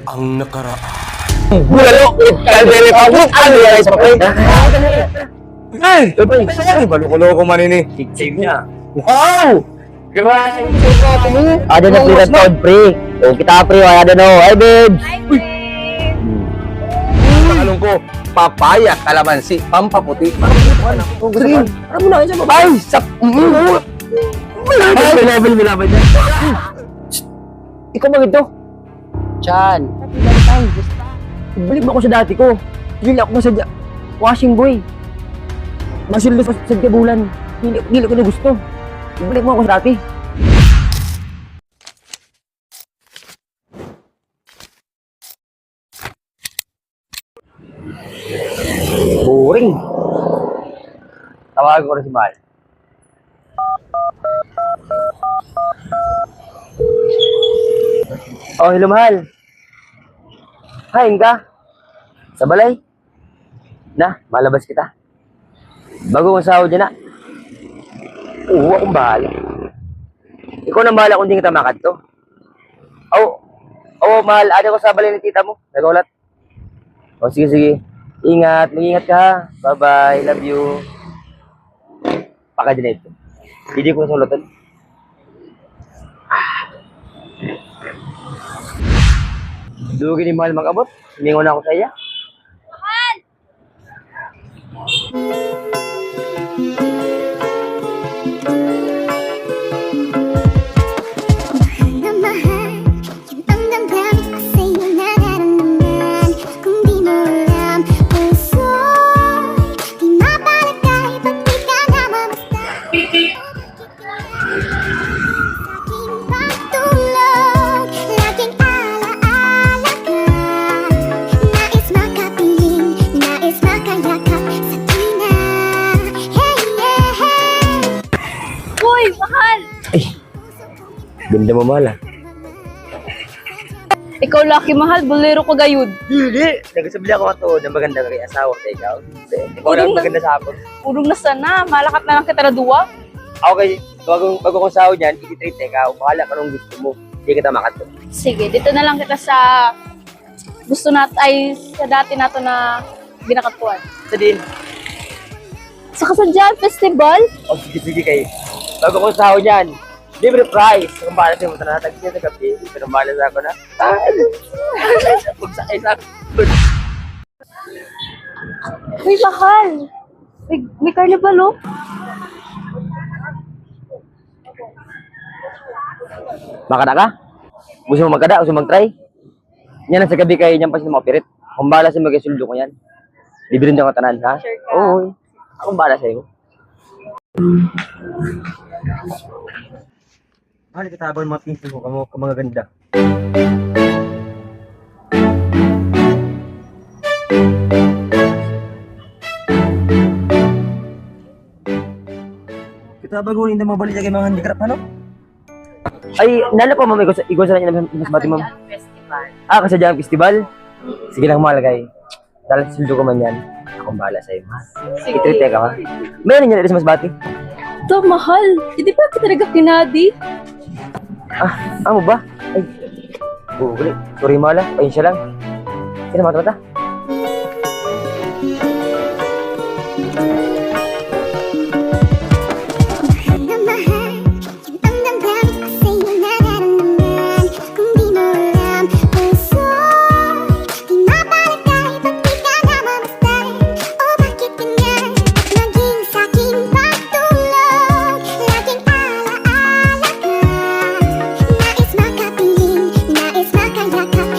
ang nakaraan. Bulalo! Kaldere pa mo! Ano yan sa pre? Ay! Ay! Baloko-loko man ini. Save niya. Wow! Grabe! Ada na pre tod pre. O kita pre, ada no. Ay babes. Tanong ko, papaya, kalamansi, pampaputi. Green. Ano mo na yan sa babae? Sa... Malabay na. Ikaw ba ito? Chan. Balik mo ako sa dati ko. Hindi ako masadya. Washing boy. Masuldos sa kabulan. Hindi ko na gusto. Balik mo ako sa dati. Boring. Tawagan ko na si Mahal. Oh, hello Mahal. Hain ka? Sa balay? Na, malabas kita. Bago kong sahod dyan na. Oo, akong bahala. Ikaw na bahala kung di kita makat to. Oo, Mahal. Ada ko sa balay ng tita mo. Nagulat. O, sige. Ingat. Mag-ingat ka ha. Bye-bye. Love you. Paka din ito. Hindi ko nasulutan. Dugi ni Mahal mag-abot. Humingo na ako sa iya. Mahal! Ganda mo, Mahal ah. Ikaw laki Mahal, bolero ko gayud. Hindi! Nagsabi ako ito na maganda kay asawa na ikaw. Ikaw lang maganda sa akin. Urong na sana, malakat na lang kita na duwa. Okay, bago kong sahod yan, i-treat ikaw. Bahala ka nung gusto mo. Hindi kita makato. Sige, dito na lang kita sa gusto natin ay sa dati nato na ginakatuan. Sa din. Sa Kasadyan Festival? O sige kayo. Bago kong sahod yan, libre price. Kung bahala sa'yo, matanatag siya sa gabi. Pero bahala sa ako na. Magsakay sa ako. Uy, Mahal. May carnival oh. Makada ka? Gusto mo magkada? Gusto mo mag-try? Yan ang sa gabi kayo niyan pa siya makapirit. Kung bahala sa'yo mag-isuldo ko yan. Libre rin ako tanan, ha? Sure ka. Oo. Akong bahala sa'yo. Mahal, kitabang mga pinsin ko kung mga ganda. Kitabang ko hindi mabalik kay mga handicraft, ano? Ay, nala pa ma'am, igwa sa niya mas bati ma'am. Festival. Kasadyang festival? Sige lang mahal kay. Dahil sildo ko man yan. Akong bahala sa'yo, mahal. Sige. I-treat ka, ha? Meron niya na mas bati. Ito, Mahal. Hindi ba kita talaga kinadi? Amo ba? Ay, uli. Sorry mahal, ayun siya lang. Sino mata-mata? Nais makapiling, nais makayakan.